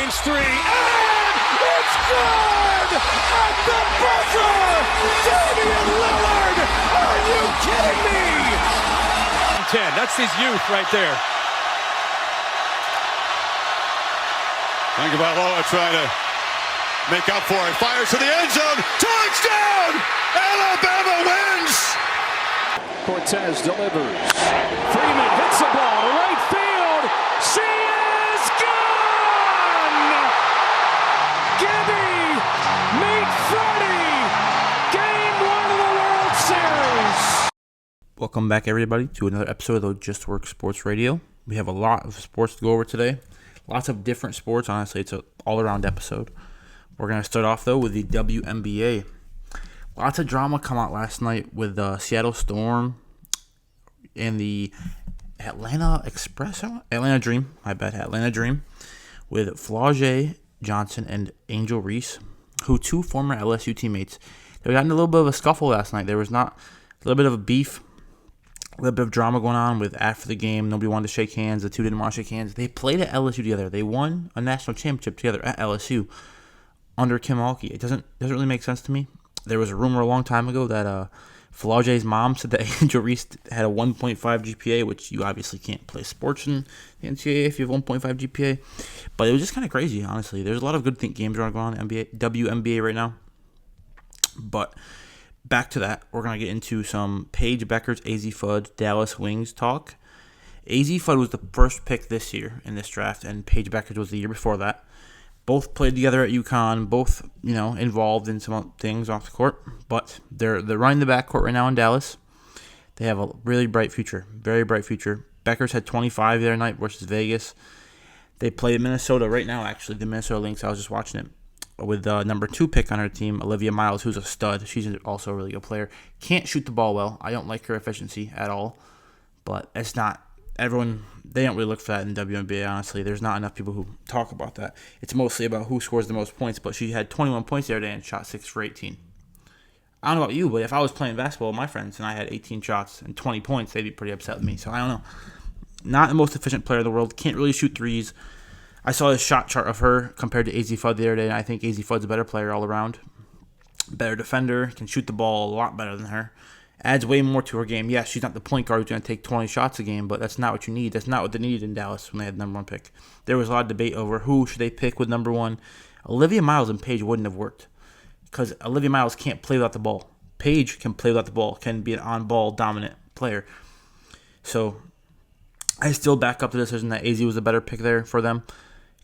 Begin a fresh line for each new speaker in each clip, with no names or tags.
James three, and it's good! At the buzzer! Damian Lillard! Are you kidding me? 10, that's his youth right there.
Tagovailoa trying to make up for it. Fires to the end zone. Touchdown! Alabama wins!
Cortez delivers. Freeman hits the ball to right field. She is gone! Gibby, meet Freddie. Game 1 of the World Series.
Welcome back, everybody, to another episode of Just Work Sports Radio. We have a lot of sports to go over today. Lots of different sports. Honestly, it's an all-around episode. We're going to start off, though, with the WNBA. Lots of drama come out last night with the Seattle Storm and the Atlanta Dream, with Flau'jae Johnson and Angel Reese, two former LSU teammates. They got in a little bit of a scuffle last night. There was a little bit of a beef, a little bit of drama going on with after the game. Nobody wanted to shake hands. The two didn't want to shake hands. They played at LSU together. They won a national championship together at LSU under Kim Mulkey. It doesn't really make sense to me. There was a rumor a long time ago that Flau'jae's mom said that Angel Reese had a 1.5 GPA, which you obviously can't play sports in the NCAA if you have 1.5 GPA. But it was just kind of crazy, honestly. There's a lot of good games going on in WNBA right now. But back to that, we're going to get into some Paige Bueckers, AZ Fudd, Dallas Wings talk. AZ Fudd was the first pick this year in this draft, and Paige Bueckers was the year before that. Both played together at UConn, both, involved in some things off the court, but they're running the backcourt right now in Dallas. They have a really bright future, very bright future. Bueckers had 25 the other night versus Vegas. They play Minnesota right now, actually, the Minnesota Lynx. I was just watching it with the number 2 pick on her team, Olivia Miles, who's a stud. She's also a really good player. Can't shoot the ball well. I don't like her efficiency at all, but it's not. Everyone, they don't really look for that in WNBA, honestly. There's not enough people who talk about that. It's mostly about who scores the most points, but she had 21 points the other day and shot 6 for 18. I don't know about you, but if I was playing basketball with my friends and I had 18 shots and 20 points, they'd be pretty upset with me. So I don't know. Not the most efficient player in the world. Can't really shoot threes. I saw a shot chart of her compared to AZ Fudd the other day, and I think AZ Fudd's a better player all around. Better defender, can shoot the ball a lot better than her. Adds way more to her game. Yes, she's not the point guard who's going to take 20 shots a game, but that's not what you need. That's not what they needed in Dallas when they had the number 1 pick. There was a lot of debate over who should they pick with number 1. Olivia Miles and Paige wouldn't have worked because Olivia Miles can't play without the ball. Paige can play without the ball, can be an on-ball dominant player. So I still back up the decision that AZ was a better pick there for them.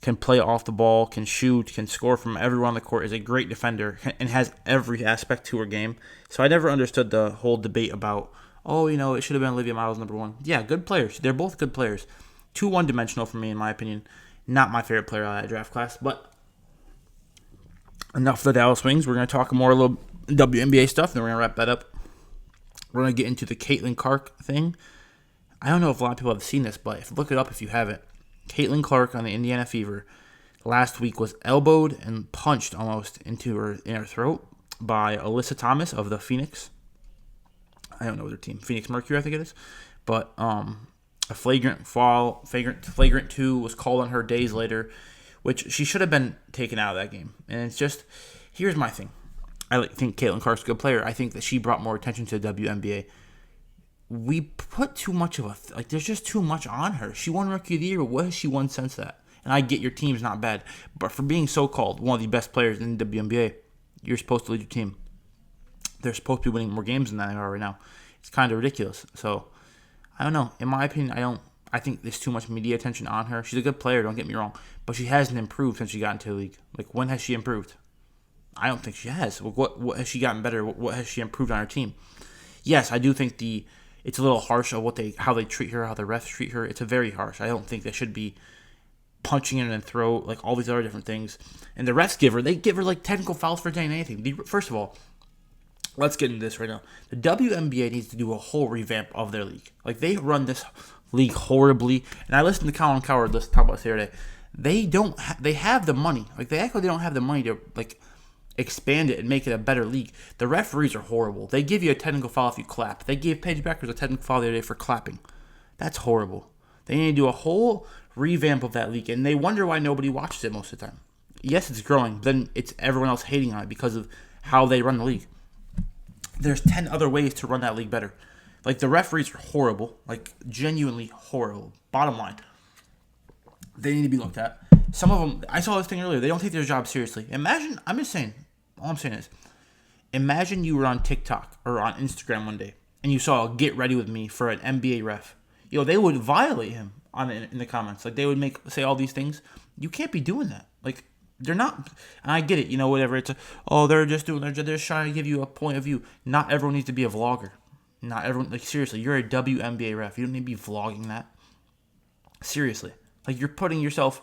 Can play off the ball, can shoot, can score from everywhere on the court, is a great defender, and has every aspect to her game. So I never understood the whole debate about, it should have been Olivia Miles number 1. Yeah, good players. They're both good players. Too one-dimensional for me, in my opinion. Not my favorite player out of that draft class. But enough of the Dallas Wings. We're going to talk more a little WNBA stuff, and then we're going to wrap that up. We're going to get into the Caitlin Clark thing. I don't know if a lot of people have seen this, but look it up if you haven't. Caitlin Clark on the Indiana Fever last week was elbowed and punched almost in her throat by Alyssa Thomas of the Phoenix. I don't know their team. Phoenix Mercury, I think it is. But a flagrant 2 was called on her days later, which she should have been taken out of that game. And it's just, here's my thing. I think Caitlin Clark's a good player. I think that she brought more attention to the WNBA. We put too much of there's just too much on her. She won Rookie of the Year, but what has she won since that? And I get your team's not bad, but for being so-called one of the best players in the WNBA, you're supposed to lead your team. They're supposed to be winning more games than that they are right now. It's kind of ridiculous. So, I don't know. In my opinion, I think there's too much media attention on her. She's a good player, don't get me wrong, but she hasn't improved since she got into the league. When has she improved? I don't think she has. What has she gotten better? What has she improved on her team? Yes, I do think it's a little harsh of how they treat her, how the refs treat her. It's a very harsh. I don't think they should be punching her in the throat, all these other different things. And the refs give her technical fouls for saying anything. First of all, let's get into this right now. The WNBA needs to do a whole revamp of their league. They run this league horribly. And I listened to Colin Cowherd talk about this the other day. They have the money. They act like they don't have the money to expand it and make it a better league. The referees are horrible. They give you a technical foul if you clap. They gave Paige Bueckers a technical foul the other day for clapping. That's horrible. They need to do a whole revamp of that league, and they wonder why nobody watches it most of the time. Yes, it's growing, but then it's everyone else hating on it because of how they run the league. There's 10 other ways to run that league better. Like, the referees are horrible, like, genuinely horrible. Bottom line, they need to be looked at. Some of them, I saw this thing earlier, they don't take their job seriously. Imagine, I'm just saying, all I'm saying is, imagine you were on TikTok or on Instagram one day, and you saw a get ready with me for an NBA ref. They would violate him in the comments. Like, they would say all these things. You can't be doing that. Like, they're not, and I get it, whatever. It's they're just trying to give you a point of view. Not everyone needs to be a vlogger. Not everyone, like, seriously, you're a WNBA ref. You don't need to be vlogging that. Seriously. Like, you're putting yourself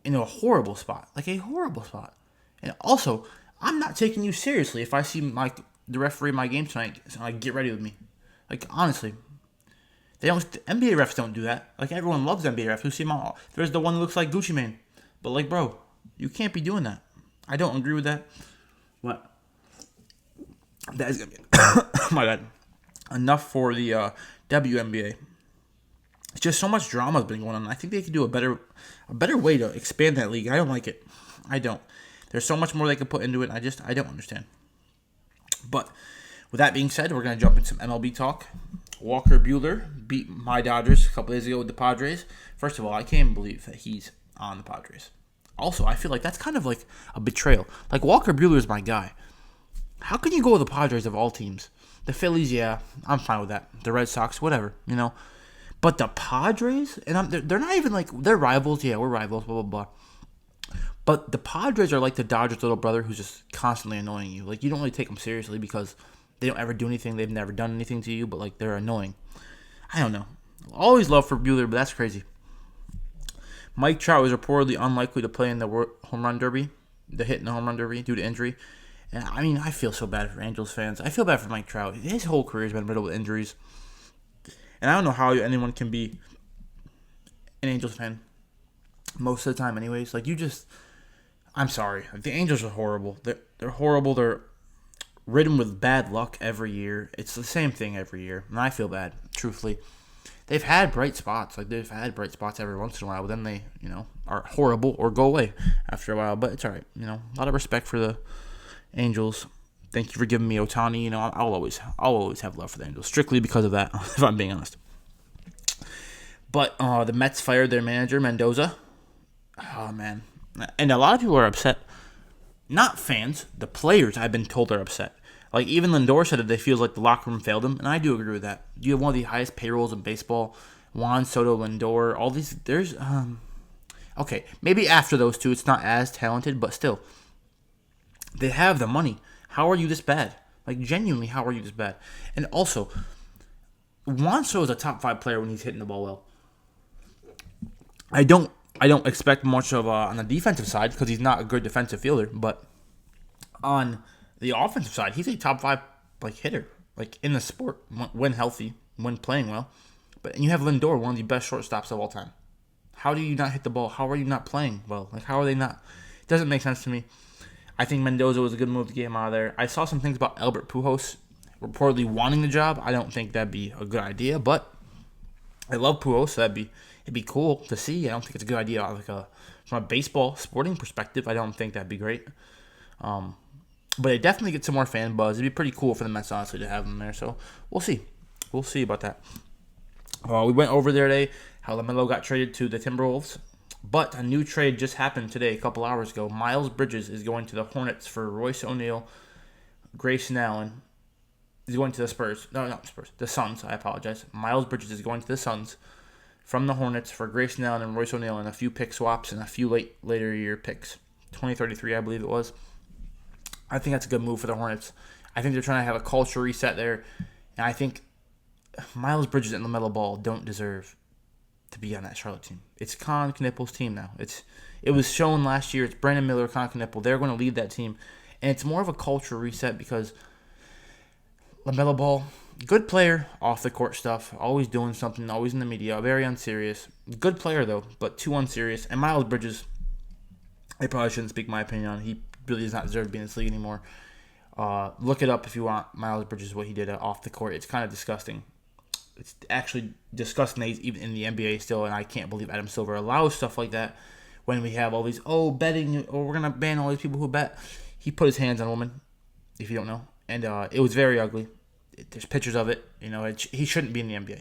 in a horrible spot. Like, a horrible spot. And also, I'm not taking you seriously if I see the referee in my game tonight, so like, get ready with me. Like, honestly. NBA refs don't do that. Like, everyone loves NBA refs. You see them all. There's the one that looks like Gucci Mane. But, like, bro, you can't be doing that. I don't agree with that. What? That is going to be... oh, my God. Enough for the WNBA. It's just so much drama has been going on. I think they could do a better way to expand that league. I don't like it. I don't. There's so much more they could put into it. I don't understand. But with that being said, we're going to jump into some MLB talk. Walker Buehler beat my Dodgers a couple days ago with the Padres. First of all, I can't even believe that he's on the Padres. Also, I feel like that's kind of like a betrayal. Like, Walker Buehler is my guy. How can you go with the Padres of all teams? The Phillies, yeah, I'm fine with that. The Red Sox, whatever, But the Padres, and they're not even like, they're rivals. Yeah, we're rivals, blah, blah, blah. But the Padres are like the Dodgers' little brother who's just constantly annoying you. Like, you don't really take them seriously because they don't ever do anything. They've never done anything to you, but, like, they're annoying. I don't know. Always love for Buehler, but that's crazy. Mike Trout is reportedly unlikely to play in the home run derby, the hit in the home run derby due to injury. And, I mean, I feel so bad for Angels fans. I feel bad for Mike Trout. His whole career has been riddled with injuries. And I don't know how anyone can be an Angels fan most of the time anyways. Like, I'm sorry. The Angels are horrible. They're horrible. They're ridden with bad luck every year. It's the same thing every year. And I feel bad, truthfully. They've had bright spots. Like, they've had bright spots every once in a while. But then they, are horrible or go away after a while. But it's all right. A lot of respect for the Angels. Thank you for giving me Ohtani. I'll always have love for the Angels, strictly because of that, if I'm being honest. But the Mets fired their manager, Mendoza. Oh, man. And a lot of people are upset. Not fans. The players, I've been told, are upset. Like, even Lindor said that they feel like the locker room failed him, and I do agree with that. You have one of the highest payrolls in baseball. Juan Soto, Lindor, all these. There's, okay, maybe after those two, it's not as talented, but still. They have the money. How are you this bad? Like, genuinely, how are you this bad? And also, Juan Soto is a top 5 player when he's hitting the ball well. I don't expect much of on the defensive side because he's not a good defensive fielder, but on the offensive side, he's a top 5 hitter, in the sport when healthy, when playing well. But you have Lindor, one of the best shortstops of all time. How do you not hit the ball? How are you not playing well? Like, how are they not? It doesn't make sense to me. I think Mendoza was a good move to get him out of there. I saw some things about Albert Pujols reportedly wanting the job. I don't think that'd be a good idea, but I love Pujols, so it'd be cool to see. I don't think it's a good idea from a baseball sporting perspective. I don't think that'd be great. But it definitely gets some more fan buzz. It'd be pretty cool for the Mets, honestly, to have him there. So we'll see. We'll see about that. We went over there today, how LaMelo got traded to the Timberwolves. But a new trade just happened today, a couple hours ago. Miles Bridges is going to the Hornets for Royce O'Neal. Grayson Allen is going to the Spurs. No, not Spurs. The Suns, I apologize. Miles Bridges is going to the Suns from the Hornets for Grayson Allen and Royce O'Neal and a few pick swaps and a few later year picks. 2033, I believe it was. I think that's a good move for the Hornets. I think they're trying to have a culture reset there. And I think Miles Bridges and LaMelo Ball don't deserve to be on that Charlotte team. It's Con Knipple's team now. It was shown last year. It's Brandon Miller, Con Knipple. They're going to lead that team. And it's more of a culture reset because LaMelo Ball, good player, off the court stuff, always doing something, always in the media, very unserious. Good player, though, but too unserious. And Miles Bridges, I probably shouldn't speak my opinion on. He really does not deserve to be in this league anymore. Look it up if you want. Miles Bridges, what he did off the court. It's kind of disgusting. It's actually disgusting that he's even in the NBA still, and I can't believe Adam Silver allows stuff like that when we have all these, betting, or we're going to ban all these people who bet. He put his hands on a woman, if you don't know, and it was very ugly. There's pictures of it. He shouldn't be in the NBA.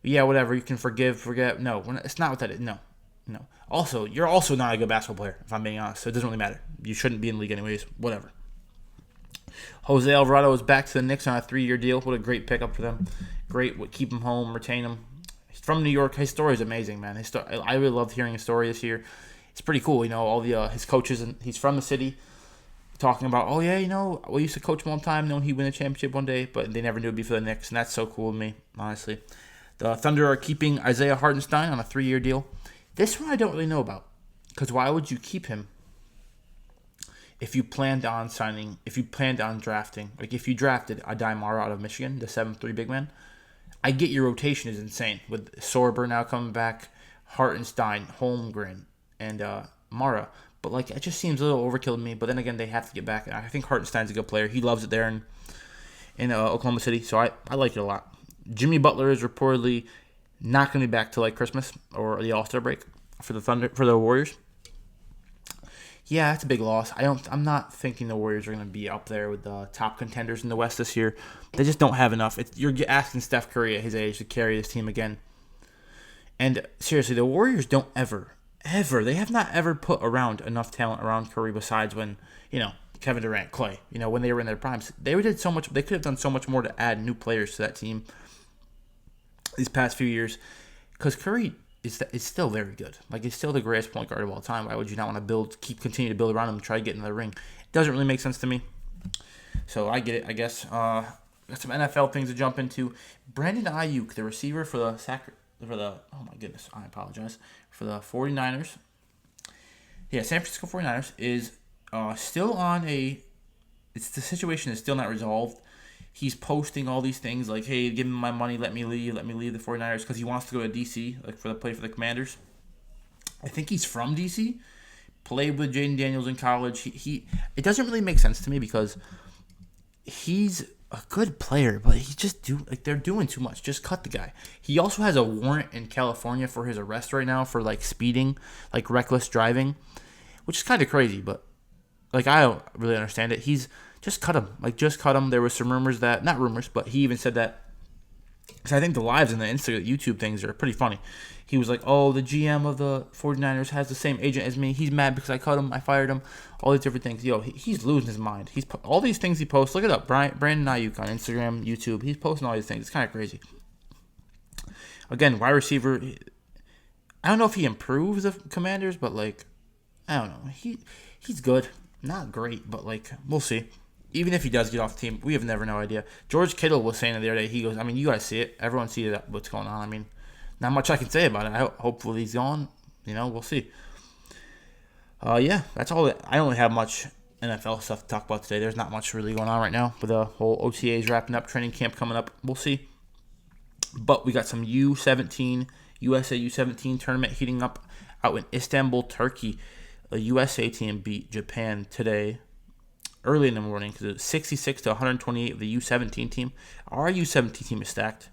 Yeah, whatever, you can forget. No, it's not what that is. No. Also, you're also not a good basketball player, if I'm being honest, so it doesn't really matter. You shouldn't be in the league anyways, whatever. Jose Alvarado is back to the Knicks on a 3-year deal. What a great pickup for them. Great, keep him home, retain him. He's from New York. His story is amazing, man. I really loved hearing his story this year. It's pretty cool, all the his coaches, and he's from the city, talking about, we used to coach him all the time, knowing he'd win a championship one day, but they never knew it'd be for the Knicks, and that's so cool to me, honestly. The Thunder are keeping Isaiah Hartenstein on a 3-year deal. This one I don't really know about, because why would you keep him if you planned on drafting? Like, if you drafted Adai Mara out of Michigan, the 7'3" big man, I get your rotation is insane, with Sorber now coming back, Hartenstein, Holmgren, and Mara. But, it just seems a little overkill to me. But then again, they have to get back. I think Hartenstein's a good player. He loves it there in Oklahoma City, so I like it a lot. Jimmy Butler is reportedly not going to be back till Christmas or the All-Star break for the Warriors. Yeah, that's a big loss. I'm not thinking the Warriors are going to be up there with the top contenders in the West this year. They just don't have enough. You're asking Steph Curry at his age to carry this team again. And seriously, the Warriors don't ever, they have not ever put around enough talent around Curry besides when, Kevin Durant, Clay, when they were in their primes. They did so much. They could have done so much more to add new players to that team these past few years, because Curry is still very good. He's still the greatest point guard of all time. Why would you not want to continue to build around him and try to get into the ring? It doesn't really make sense to me. So I get it, I guess. Got some NFL things to jump into. Brandon Ayuk, the receiver for the 49ers. Yeah, San Francisco 49ers is still on the situation is still not resolved. He's posting all these things like, hey, give me my money, let me leave the 49ers, because he wants to go to D.C., play for the Commanders. I think he's from D.C., played with Jaden Daniels in college. It doesn't really make sense to me, because he's a good player, but they're doing too much. Just cut the guy. He also has a warrant in California for his arrest right now for, speeding, reckless driving, which is kind of crazy, but, I don't really understand it. Just cut him. Just cut him. There was some rumors that, not rumors, but he even said that, because I think the lives and the YouTube things are pretty funny. He was like, the GM of the 49ers has the same agent as me. He's mad because I cut him. I fired him. All these different things. He's losing his mind. All these things he posts. Look it up. Brandon Ayuk on Instagram, YouTube. He's posting all these things. It's kind of crazy. Again, wide receiver. I don't know if he improves the Commanders, but, I don't know. He's good. Not great, but, we'll see. Even if he does get off the team, we have never no idea. George Kittle was saying the other day, he goes, you guys see it. Everyone sees what's going on. Not much I can say about it. Hopefully he's gone. We'll see. Yeah, that's all. I don't have much NFL stuff to talk about today. There's not much really going on right now with the whole OTAs wrapping up, training camp coming up. We'll see. But we got some USA U17 tournament heating up out in Istanbul, Turkey. The USA team beat Japan today, early in the morning, because it was 66-128 of the U17 team. Our U17 team is stacked.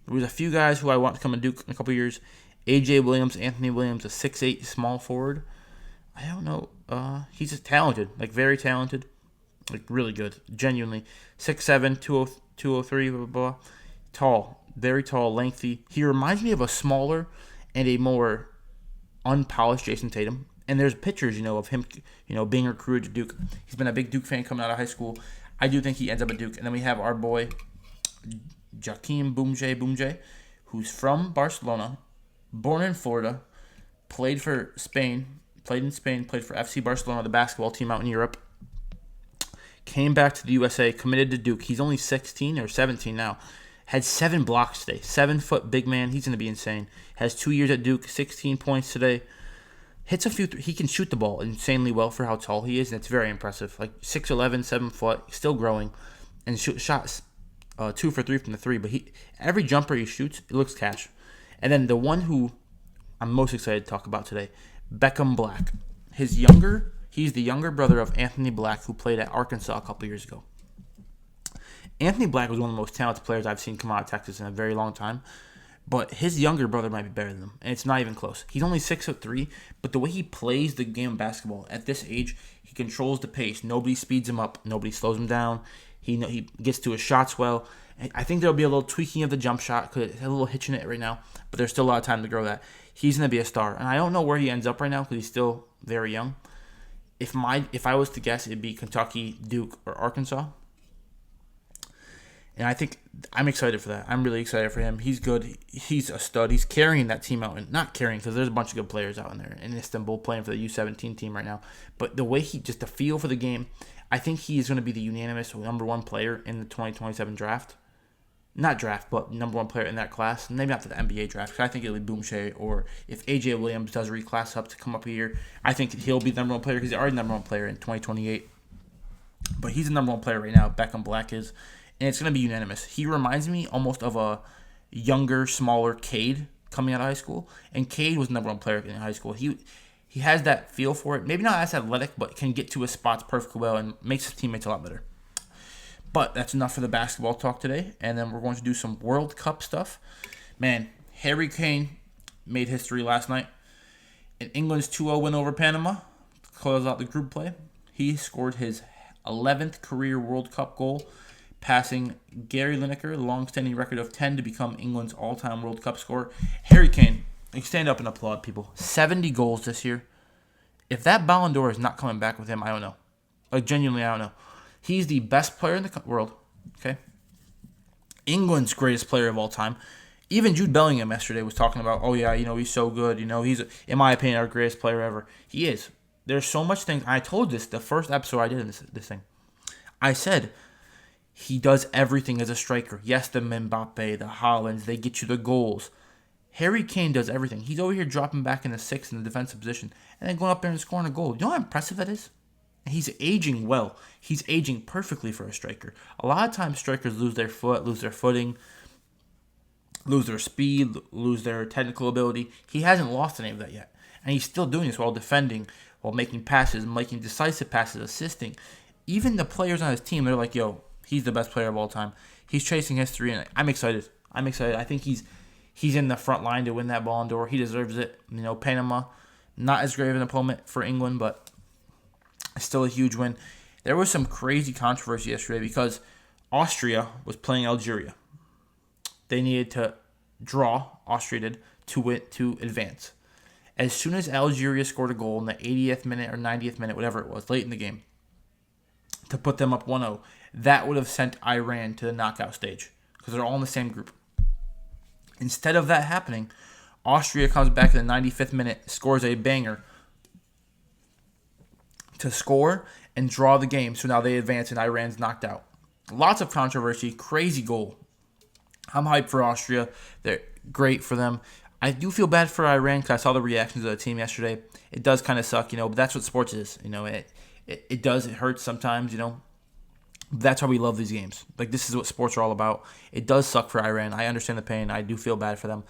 There was a few guys who I want to come to Duke in a couple years. A.J. Williams, Anthony Williams, a 6'8" small forward. I don't know. He's just talented, very talented, really good, genuinely. 6'7", 203, blah, blah, blah. Tall, very tall, lengthy. He reminds me of a smaller and a more unpolished Jason Tatum. And there's pictures, of him, being recruited to Duke. He's been a big Duke fan coming out of high school. I do think he ends up at Duke. And then we have our boy, Joakim Boumje, who's from Barcelona, born in Florida, played in Spain, played for FC Barcelona, the basketball team out in Europe. Came back to the USA, committed to Duke. He's only 16 or 17 now. Had 7 blocks today. 7-foot big man. He's going to be insane. Has 2 years at Duke, 16 points today. Hits a few. He can shoot the ball insanely well for how tall he is, and it's very impressive. 6'11", 7 foot, still growing, and shots 2 for 3 from the 3. But every jumper he shoots, it looks cash. And then the one who I'm most excited to talk about today, Beckham Black. He's the younger brother of Anthony Black, who played at Arkansas a couple years ago. Anthony Black was one of the most talented players I've seen come out of Texas in a very long time. But his younger brother might be better than him, and it's not even close. He's only 6'3", but the way he plays the game of basketball at this age, he controls the pace. Nobody speeds him up. Nobody slows him down. He gets to his shots well. I think there'll be a little tweaking of the jump shot because it's a little hitch in it right now, but there's still a lot of time to grow that. He's going to be a star, and I don't know where he ends up right now because he's still very young. If I was to guess, it'd be Kentucky, Duke, or Arkansas. And I think I'm excited for that. I'm really excited for him. He's good. He's a stud. He's carrying that team out. And not carrying because there's a bunch of good players out in there in Istanbul playing for the U17 team right now. But the way just the feel for the game, I think he is going to be the unanimous number one player in the 2027 draft. Not draft, but number one player in that class. Maybe not for the NBA draft. Because I think it'll be Boom Shea. Or if A.J. Williams does reclass up to come up here, I think he'll be the number one player because he's already the number one player in 2028. But he's the number one player right now. Beckham Black is. And it's going to be unanimous. He reminds me almost of a younger, smaller Cade coming out of high school. And Cade was the number one player in high school. He has that feel for it. Maybe not as athletic, but can get to his spots perfectly well and makes his teammates a lot better. But that's enough for the basketball talk today. And then we're going to do some World Cup stuff. Man, Harry Kane made history last night. In England's 2-0 win over Panama to close out the group play, he scored his 11th career World Cup goal, passing Gary Lineker, the long-standing record of 10 to become England's all-time World Cup scorer. Harry Kane, stand up and applaud, people. 70 goals this year. If that Ballon d'Or is not coming back with him, I don't know. Genuinely, I don't know. He's the best player in the world, okay? England's greatest player of all time. Even Jude Bellingham yesterday was talking about, oh, yeah, he's so good. He's, in my opinion, our greatest player ever. He is. There's so much things. I told this the first episode I did in this thing. I said, he does everything as a striker. Yes, the Mbappe, the Haalands, they get you the goals. Harry Kane does everything. He's over here dropping back in the sixth in the defensive position and then going up there and scoring a goal. You know how impressive that is? And he's aging well. He's aging perfectly for a striker. A lot of times strikers lose their footing, lose their speed, lose their technical ability. He hasn't lost any of that yet. And he's still doing this while defending, while making passes, making decisive passes, assisting. Even the players on his team, they're like, yo, he's the best player of all time. He's chasing history, and I'm excited. I think he's in the front line to win that Ballon d'Or. He deserves it. Panama, not as great of an opponent for England, but still a huge win. There was some crazy controversy yesterday because Austria was playing Algeria. They needed to draw, Austria did, to advance. As soon as Algeria scored a goal in the 80th minute or 90th minute, whatever it was, late in the game, to put them up 1-0, that would have sent Iran to the knockout stage because they're all in the same group. Instead of that happening, Austria comes back in the 95th minute, scores a banger to score and draw the game. So now they advance and Iran's knocked out. Lots of controversy, crazy goal. I'm hyped for Austria. They're great for them. I do feel bad for Iran because I saw the reactions of the team yesterday. It does kind of suck, but that's what sports is. It does. It hurts sometimes, That's why we love these games. Like, this is what sports are all about. It does suck for Iran. I understand the pain. I do feel bad for them,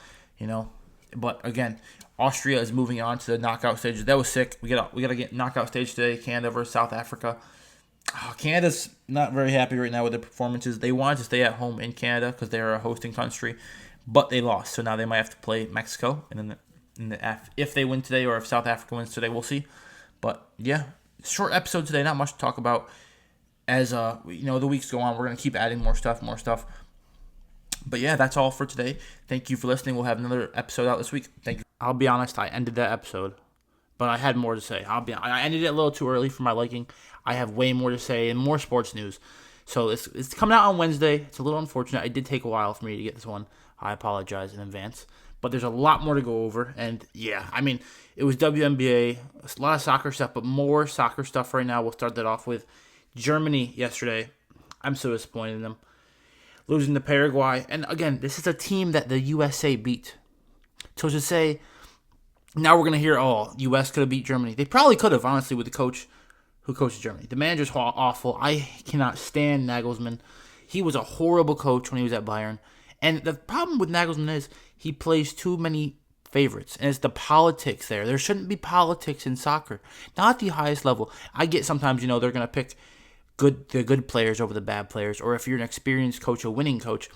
But, again, Austria is moving on to the knockout stage. That was sick. We got to get knockout stage today. Canada versus South Africa. Canada's not very happy right now with their performances. They wanted to stay at home in Canada because they're a hosting country, but they lost. So now they might have to play Mexico. And then if they win today or if South Africa wins today, we'll see. But, yeah, short episode today. Not much to talk about. As the weeks go on, we're going to keep adding more stuff. But yeah, that's all for today. Thank you for listening. We'll have another episode out this week. Thank you. I'll be honest, I ended that episode, but I had more to say. I ended it a little too early for my liking. I have way more to say and more sports news. So it's coming out on Wednesday. It's a little unfortunate. It did take a while for me to get this one. I apologize in advance. But there's a lot more to go over. And yeah, it was WNBA, a lot of soccer stuff, but more soccer stuff right now. We'll start that off with Germany yesterday. I'm so disappointed in them. Losing to Paraguay. And again, this is a team that the USA beat. So to say, now we're going to hear, US could have beat Germany. They probably could have, honestly, with the coach who coaches Germany. The manager's awful. I cannot stand Nagelsmann. He was a horrible coach when he was at Bayern. And the problem with Nagelsmann is he plays too many favorites. And it's the politics there. There shouldn't be politics in soccer. Not at the highest level. I get sometimes, they're going to pick the good players over the bad players, or if you're an experienced coach, a winning coach,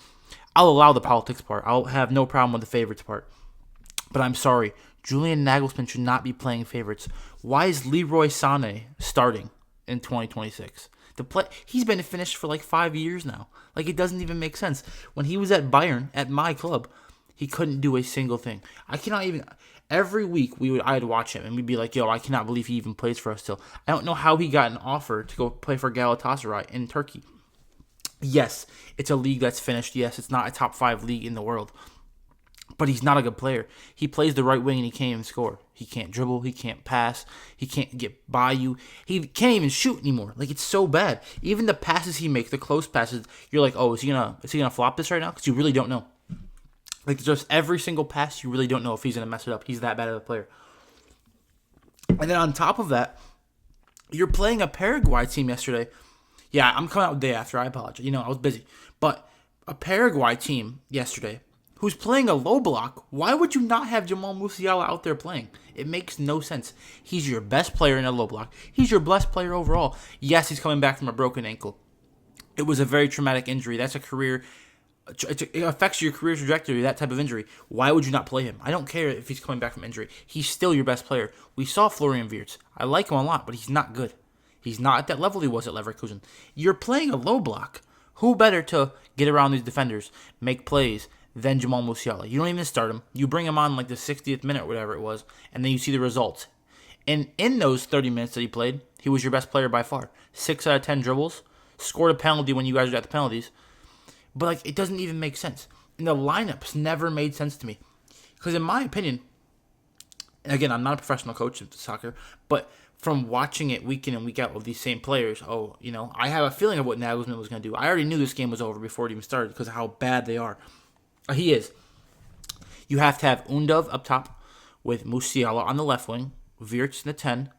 I'll allow the politics part. I'll have no problem with the favorites part. But I'm sorry, Julian Nagelsmann should not be playing favorites. Why is Leroy Sané starting in 2026? He's been finished for like 5 years now. Like, it doesn't even make sense. When he was at Bayern, at my club, he couldn't do a single thing. I cannot even. Every week I'd watch him and we'd be like, yo, I cannot believe he even plays for us still. I don't know how he got an offer to go play for Galatasaray in Turkey. Yes, it's a league that's finished. Yes, it's not a top 5 league in the world. But he's not a good player. He plays the right wing and he can't even score. He can't dribble. He can't pass. He can't get by you. He can't even shoot anymore. Like, it's so bad. Even the passes he makes, the close passes, you're like, oh, is he gonna flop this right now? Because you really don't know. Like, just every single pass, you really don't know if he's gonna mess it up. He's that bad of a player. And then on top of that, you're playing a Paraguay team yesterday. Yeah, I'm coming out the day after. I apologize. I was busy. But a Paraguay team yesterday who's playing a low block, why would you not have Jamal Musiala out there playing? It makes no sense. He's your best player in a low block. He's your best player overall. Yes, he's coming back from a broken ankle. It was a very traumatic injury. That's a career. It affects your career trajectory, that type of injury. Why would you not play him? I don't care if he's coming back from injury. He's still your best player. We saw Florian Wirtz. I like him a lot, but he's not good. He's not at that level he was at Leverkusen. You're playing a low block. Who better to get around these defenders, make plays, than Jamal Musiala? You don't even start him. You bring him on like the 60th minute or whatever it was, and then you see the results. And in those 30 minutes that he played, he was your best player by far. 6 out of 10 dribbles, scored a penalty when you guys were at the penalties. But like, it doesn't even make sense. And the lineups never made sense to me. Because in my opinion, and again, I'm not a professional coach of soccer, but from watching it week in and week out with these same players, I have a feeling of what Nagelsmann was going to do. I already knew this game was over before it even started because of how bad they are. He is. You have to have Undav up top with Musiala on the left wing, Wirtz in the 10.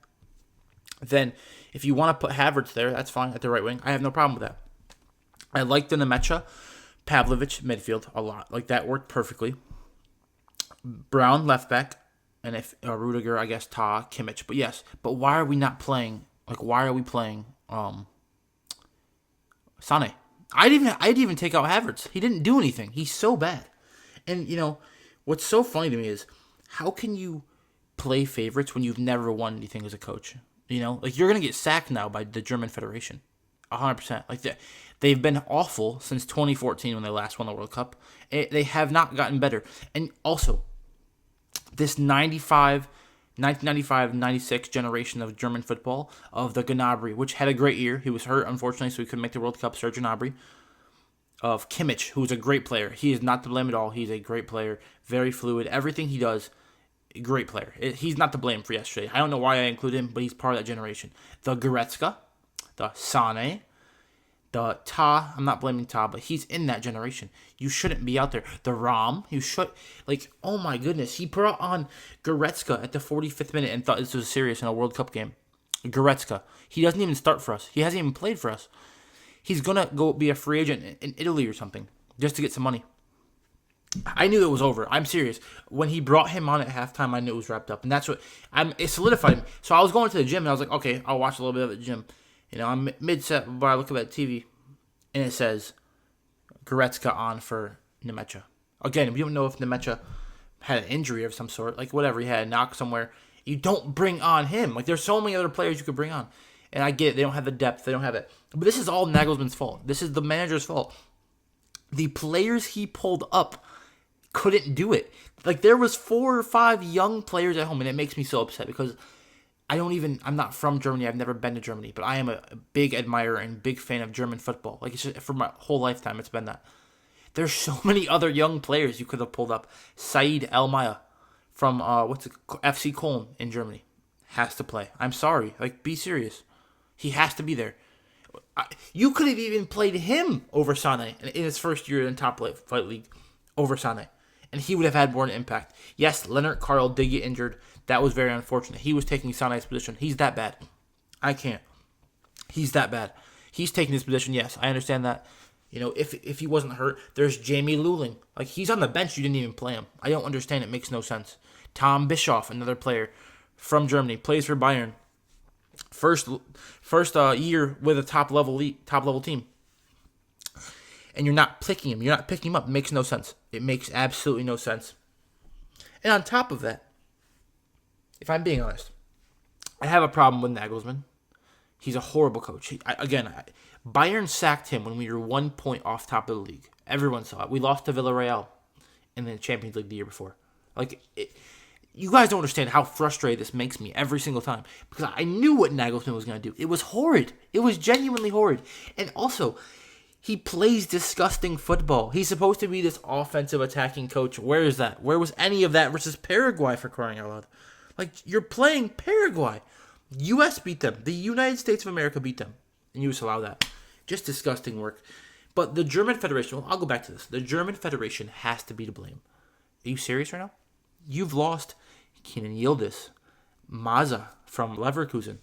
Then, if you want to put Havertz there, that's fine at the right wing. I have no problem with that. I like the Nemecha, Pavlovic midfield a lot. Like, that worked perfectly. Brown left back, and if Rudiger, I guess Kimmich. But yes, but why are we not playing? Like, why are we playing Sané? I'd even take out Havertz. He didn't do anything. He's so bad. And what's so funny to me is, how can you play favorites when you've never won anything as a coach? Like, you're gonna get sacked now by the German Federation, 100%. Like, they've been awful since 2014 when they last won the World Cup. They have not gotten better. And also, this 1995-96 generation of German football, of the Gnabry, which had a great year. He was hurt, unfortunately, so he couldn't make the World Cup. Serge Gnabry. Of Kimmich, who's a great player. He is not to blame at all. He's a great player. Very fluid. Everything he does, great player. He's not to blame for yesterday. I don't know why I include him, but he's part of that generation. The Goretzka, the Sané, the I'm not blaming but he's in that generation. You shouldn't be out there. The Ram, you should, oh my goodness, he brought on Goretzka at the 45th minute and thought this was serious in a World Cup game. Goretzka, he doesn't even start for us. He hasn't even played for us. He's gonna go be a free agent in Italy or something just to get some money. I knew it was over. I'm serious. When he brought him on at halftime, I knew it was wrapped up, and that's what it solidified him. So I was going to the gym and I was like, okay, I'll watch a little bit of the gym. I'm mid-set, but I look at that TV, and it says Goretzka on for Nemecha. Again, we don't know if Nemecha had an injury of some sort, like whatever, he had a knock somewhere. You don't bring on him. Like, there's so many other players you could bring on. And I get it, they don't have the depth, they don't have it. But this is all Nagelsmann's fault. This is the manager's fault. The players he pulled up couldn't do it. Like, there was 4 or 5 young players at home, and it makes me so upset because I'm not from Germany. I've never been to Germany, but I am a big admirer and big fan of German football. Like, it's just, for my whole lifetime, it's been that. There's so many other young players you could have pulled up. Said El-Maya from FC Köln in Germany has to play. I'm sorry. Like, be serious. He has to be there. You could have even played him over Sané in his first year in top flight league over Sané, and he would have had more of an impact. Yes, Leonard Carl did get injured. That was very unfortunate. He was taking Sané's position. He's that bad. I can't. He's that bad. He's taking his position. Yes, I understand that. If he wasn't hurt, there's Jamie Luling. Like, he's on the bench. You didn't even play him. I don't understand. It makes no sense. Tom Bischoff, another player from Germany, plays for Bayern. First year with a top level team, and you're not picking him. You're not picking him up. It makes no sense. It makes absolutely no sense. And on top of that, if I'm being honest, I have a problem with Nagelsmann. He's a horrible coach. Bayern sacked him when we were 1 point off top of the league. Everyone saw it. We lost to Villarreal in the Champions League the year before. You guys don't understand how frustrated this makes me every single time, because I knew what Nagelsmann was going to do. It was horrid. It was genuinely horrid. And also, he plays disgusting football. He's supposed to be this offensive attacking coach. Where is that? Where was any of that versus Paraguay, for crying out loud? You're playing Paraguay. U.S. beat them. The United States of America beat them. And you just allow that. Just disgusting work. But the German Federation, I'll go back to this. The German Federation has to be to blame. Are you serious right now? You've lost Kenan Yildiz, Maza from Leverkusen,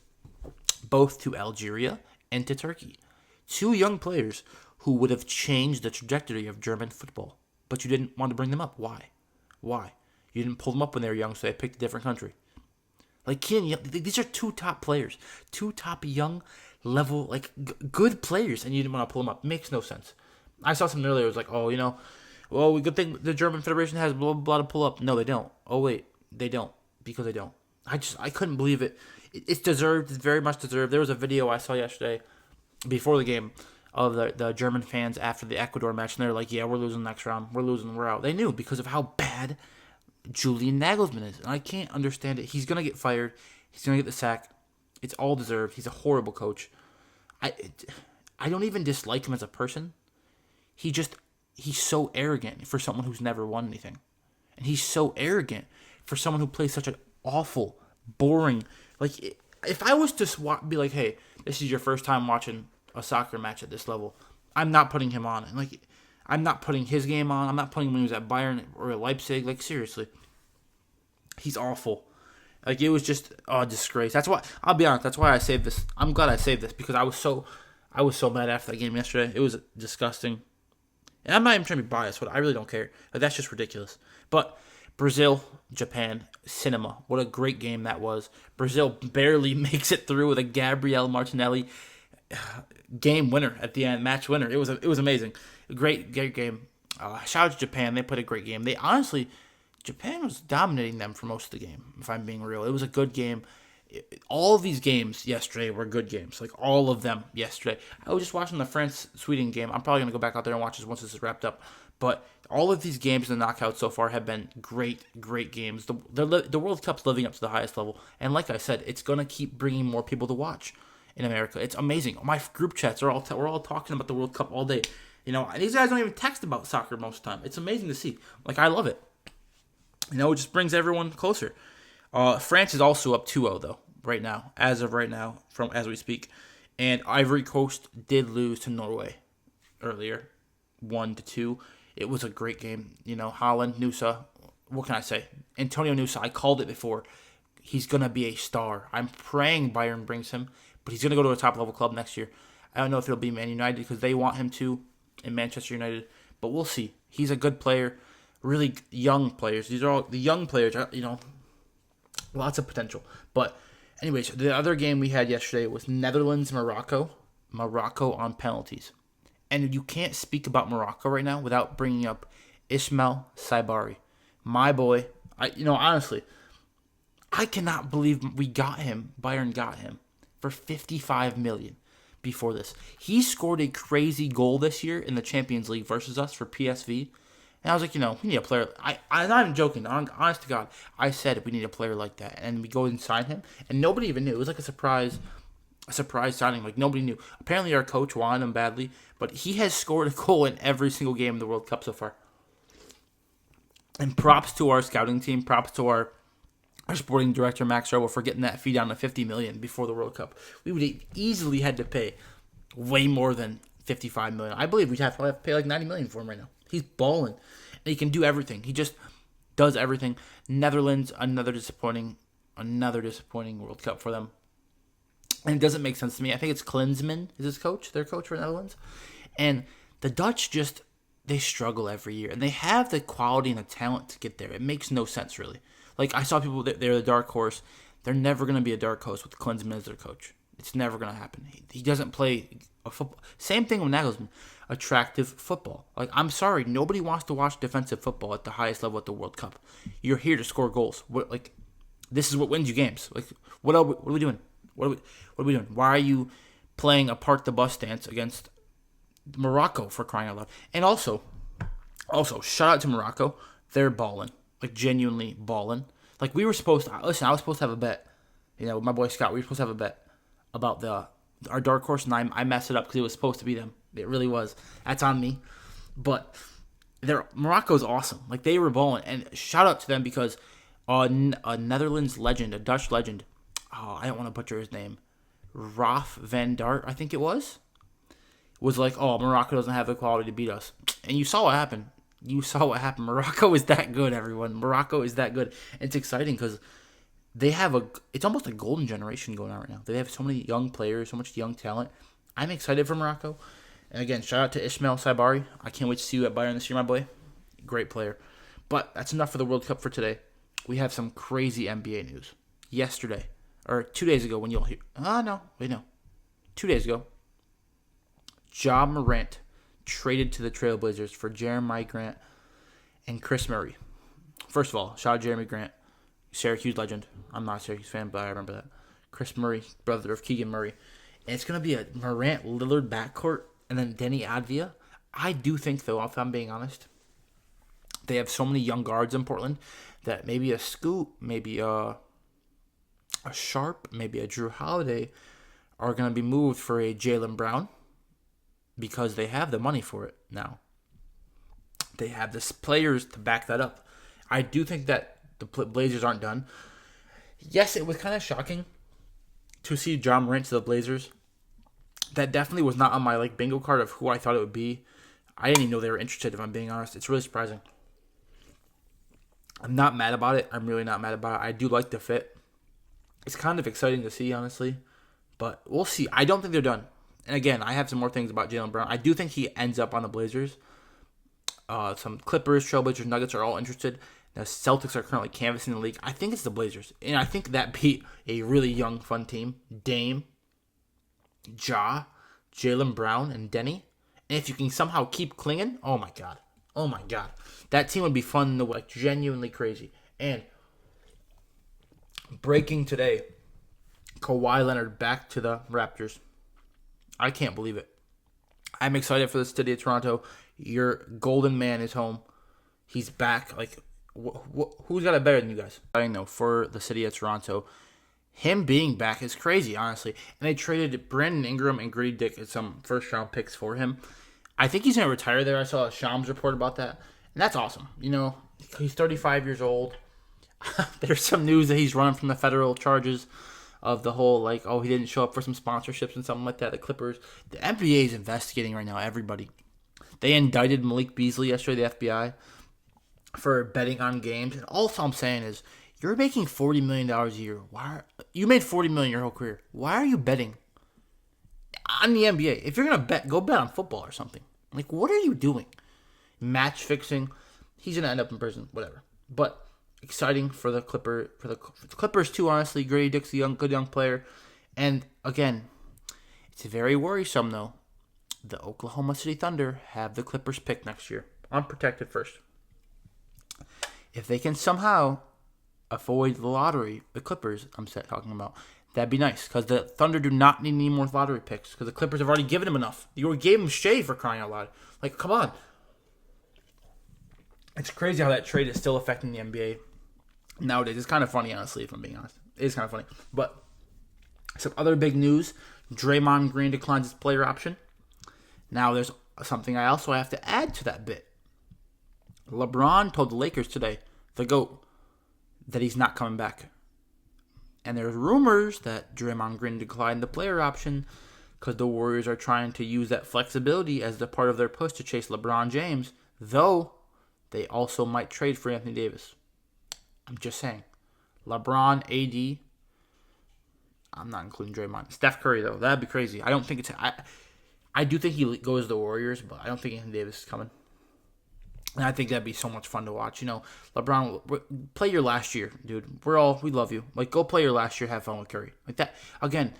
both to Algeria and to Turkey. 2 young players who would have changed the trajectory of German football. But you didn't want to bring them up. Why? You didn't pull them up when they were young, so they picked a different country. Kenan, these are 2 top players. 2 top young level, good players, and you didn't want to pull them up. Makes no sense. I saw something earlier. It was good thing the German Federation has blah, blah, blah to pull up. No, they don't. Oh, wait. They don't. Because they don't. I couldn't believe it. It's deserved. It's very much deserved. There was a video I saw yesterday before the game of the German fans after the Ecuador match, and they're like, yeah, we're losing next round. We're losing. We're out. They knew because of how bad Julian Nagelsmann is. And I can't understand it. He's going to get fired. He's going to get the sack. It's all deserved. He's a horrible coach. I don't even dislike him as a person. He's so arrogant for someone who's never won anything. And he's so arrogant for someone who plays such an awful, boring... if I was to be like, hey, this is your first time watching a soccer match at this level, I'm not putting him on. I'm not putting his game on. I'm not putting him when he was at Bayern or at Leipzig. Seriously. He's awful. It was just a disgrace. That's why, I'll be honest, that's why I saved this. I'm glad I saved this because I was so mad after that game yesterday. It was disgusting. And I'm not even trying to be biased, but I really don't care. That's just ridiculous. But Brazil, Japan, cinema. What a great game that was. Brazil barely makes it through with a Gabriel Martinelli game winner at the end, match winner. It was amazing. A great game. Shout out to Japan. They played a great game. Japan was dominating them for most of the game, if I'm being real. It was a good game. All of these games yesterday were good games. All of them yesterday. I was just watching the France-Sweden game. I'm probably going to go back out there and watch this once this is wrapped up. But all of these games in the knockouts so far have been great, great games. The World Cup's living up to the highest level. And like I said, it's going to keep bringing more people to watch in America. It's amazing. My group chats we're all talking about the World Cup all day. These guys don't even text about soccer most of the time. It's amazing to see. I love it. It just brings everyone closer. France is also up 2-0 though right now, as we speak, and Ivory Coast did lose to Norway earlier, 1-2. It was a great game. Holland, Nusa. What can I say? Antonio Nusa. I called it before. He's gonna be a star. I'm praying Bayern brings him, but he's gonna go to a top level club next year. I don't know if it'll be Man United because they want him to in Manchester United, but we'll see. He's a good player. Really young players. These are all the young players, lots of potential. But anyways, the other game we had yesterday was Netherlands-Morocco. Morocco on penalties. And you can't speak about Morocco right now without bringing up Ismail Saibari. My boy, honestly, I cannot believe we got him. Bayern got him for $55 million before this. He scored a crazy goal this year in the Champions League versus us for PSV. And I was like, we need a player. I'm not even joking. Honest to God, I said we need a player like that. And we go and sign him. And nobody even knew. It was like a surprise signing. Nobody knew. Apparently our coach wanted him badly. But he has scored a goal in every single game in the World Cup so far. And props to our scouting team. Props to our sporting director, Max Robo, for getting that fee down to $50 million before the World Cup. We would easily had to pay way more than $55 million. I believe we'd have to pay $90 million for him right now. He's balling. And he can do everything. He just does everything. Netherlands, another disappointing World Cup for them. And it doesn't make sense to me. I think it's Klinsmann is his coach, their coach for Netherlands. And the Dutch they struggle every year. And they have the quality and the talent to get there. It makes no sense, really. I saw people, they're the dark horse. They're never going to be a dark horse with Klinsmann as their coach. It's never going to happen. He doesn't play a football. Same thing with Nagelsmann. Attractive football. Like, I'm sorry, nobody wants to watch defensive football at the highest level at the World Cup. You're here to score goals. This is what wins you games. Like, what are we doing? What are we doing? Why are you playing a park the bus dance against Morocco, for crying out loud? And also, shout out to Morocco. They're balling. Like, genuinely balling. Like, we were supposed to... Listen, I was supposed to have a bet. With my boy Scott, we were supposed to have a bet about our dark horse, and I messed it up because it was supposed to be them. It really was. That's on me. But Morocco's awesome. Like, they were balling. And shout out to them because a Netherlands legend, a Dutch legend, I don't want to butcher his name, Raf van Dart, I think it was like, oh, Morocco doesn't have the quality to beat us. And you saw what happened. Morocco is that good, everyone. Morocco is that good. It's exciting because it's almost a golden generation going on right now. They have so many young players, so much young talent. I'm excited for Morocco. And again, shout out to Ismail Sabari. I can't wait to see you at Bayern this year, my boy. Great player. But that's enough for the World Cup for today. We have some crazy NBA news. Yesterday, or 2 days ago when you'll hear... 2 days ago, Ja Morant traded to the Trailblazers for Jeremy Grant and Chris Murray. First of all, shout out Jeremy Grant, Syracuse legend. I'm not a Syracuse fan, but I remember that. Chris Murray, brother of Keegan Murray. And it's going to be a Morant-Lillard backcourt and then Denny Advia. I do think, though, if I'm being honest, they have so many young guards in Portland that maybe a Scoot, maybe a Sharp, maybe a Drew Holiday are going to be moved for a Jaylen Brown because they have the money for it now. They have the players to back that up. I do think that the Blazers aren't done. Yes, it was kind of shocking to see Ja Morant to the Blazers. That definitely was not on my bingo card of who I thought it would be. I didn't even know they were interested, if I'm being honest. It's really surprising. I'm not mad about it. I'm really not mad about it. I do like the fit. It's kind of exciting to see, honestly. But we'll see. I don't think they're done. And again, I have some more things about Jaylen Brown. I do think he ends up on the Blazers. Some Clippers, Trailblazers, Nuggets are all interested. The Celtics are currently canvassing the league. I think it's the Blazers. And I think that beat a really young, fun team. Dame, Ja, Jaylen Brown, and Denny. And if you can somehow keep clinging, oh my God. Oh my God. That team would be fun to genuinely crazy. And breaking today, Kawhi Leonard back to the Raptors. I can't believe it. I'm excited for the city of Toronto. Your golden man is home. He's back. Who's got it better than you guys? I know for the city of Toronto, him being back is crazy, honestly. And they traded Brandon Ingram and Grady Dick as some first-round picks for him. I think he's going to retire there. I saw a Shams report about that. And that's awesome. He's 35 years old. There's some news that he's running from the federal charges of the whole, he didn't show up for some sponsorships and something like that. The Clippers. The NBA is investigating right now, everybody. They indicted Malik Beasley yesterday, the FBI, for betting on games. And all I'm saying is, you're making $40 million a year. You made $40 million your whole career. Why are you betting on the NBA? If you're going to bet, go bet on football or something. What are you doing? Match fixing. He's going to end up in prison. Whatever. But exciting for the Clippers too, honestly. Grady Dick's a good young player. And again, it's very worrisome though. The Oklahoma City Thunder have the Clippers pick next year. Unprotected first. If they can somehow avoid the lottery, the Clippers I'm talking about, that'd be nice. Because the Thunder do not need any more lottery picks. Because the Clippers have already given them enough. You already gave them Shea, for crying out loud. Come on. It's crazy how that trade is still affecting the NBA nowadays. It's kind of funny, honestly, if I'm being honest. It is kind of funny. But some other big news. Draymond Green declines his player option. Now, there's something I also have to add to that bit. LeBron told the Lakers today, the GOAT, that he's not coming back. And there's rumors that Draymond Green declined the player option because the Warriors are trying to use that flexibility as the part of their push to chase LeBron James, though they also might trade for Anthony Davis. I'm just saying. LeBron, AD, I'm not including Draymond. Steph Curry, though, that'd be crazy. I don't think it's... I do think he goes to the Warriors, but I don't think Anthony Davis is coming. And I think that'd be so much fun to watch. LeBron, play your last year, dude. We love you. Like, go play your last year, have fun with Curry. Like that, again,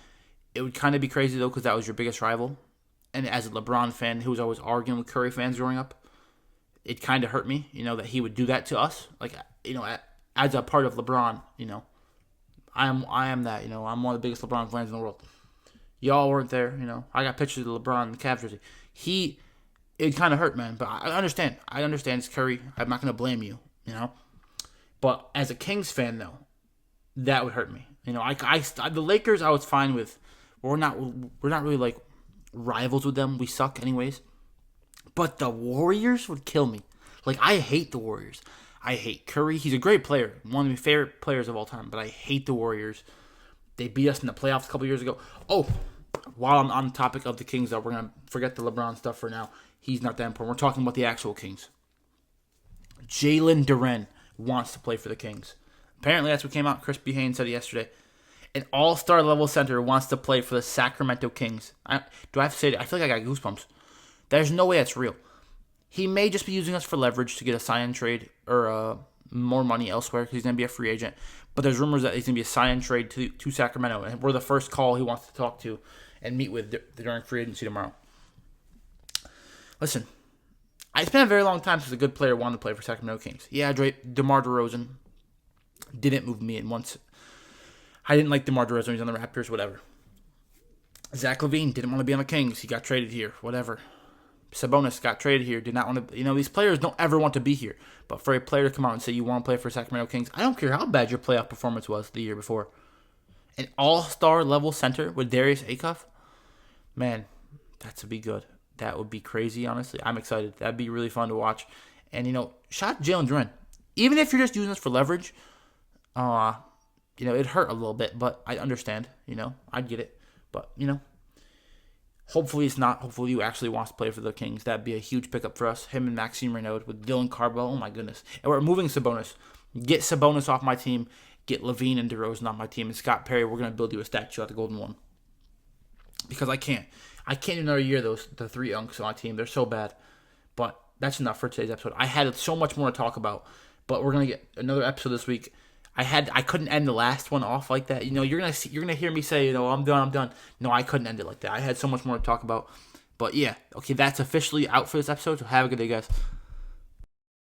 it would kind of be crazy, though, because that was your biggest rival. And as a LeBron fan who was always arguing with Curry fans growing up, it kind of hurt me, that he would do that to us. Like, as a part of LeBron, I am that, I'm one of the biggest LeBron fans in the world. Y'all weren't there, I got pictures of LeBron in the Cavs jersey. It kind of hurt, man, but I understand. It's Curry. I'm not going to blame you, But as a Kings fan, though, that would hurt me. The Lakers I was fine with. We're not really like rivals with them. We suck anyways. But the Warriors would kill me. Like, I hate the Warriors. I hate Curry. He's a great player. One of my favorite players of all time. But I hate the Warriors. They beat us in the playoffs a couple years ago. Oh, while I'm on the topic of the Kings, though, we're going to forget the LeBron stuff for now. He's not that important. We're talking about the actual Kings. Jalen Duren wants to play for the Kings. Apparently, that's what came out. Chris Behane said it yesterday. An all-star level center wants to play for the Sacramento Kings. Do I have to say that? I feel like I got goosebumps. There's no way that's real. He may just be using us for leverage to get a sign-in trade or more money elsewhere because he's going to be a free agent. But there's rumors that he's going to be a sign-in trade to Sacramento, and we're the first call he wants to talk to and meet with during free agency tomorrow. Listen, it's been a very long time since a good player wanted to play for Sacramento Kings. Yeah, DeMar DeRozan didn't move me in once. I didn't like DeMar DeRozan. He's on the Raptors, whatever. Zach LaVine didn't want to be on the Kings. He got traded here, whatever. Sabonis got traded here, did not want to... these players don't ever want to be here. But for a player to come out and say you want to play for Sacramento Kings, I don't care how bad your playoff performance was the year before. An all-star level center with Darius Acuff? Man, that would be good. That would be crazy, honestly. I'm excited. That'd be really fun to watch. And, shout out Jalen Duren. Even if you're just using this for leverage, it hurt a little bit, but I understand. I'd get it. But, hopefully it's not. Hopefully you actually want to play for the Kings. That'd be a huge pickup for us. Him and Maxime Renaud with Dylan Carbell. Oh, my goodness. And we're moving Sabonis. Get Sabonis off my team. Get LaVine and DeRozan off my team. And Scott Perry, we're going to build you a statue at the Golden One. Because I can't do another year, the three unks on my team. They're so bad. But that's enough for today's episode. I had so much more to talk about. But we're going to get another episode this week. I couldn't end the last one off like that. You're gonna hear me say, I'm done. No, I couldn't end it like that. I had so much more to talk about. But yeah, okay, that's officially out for this episode. So have a good day, guys.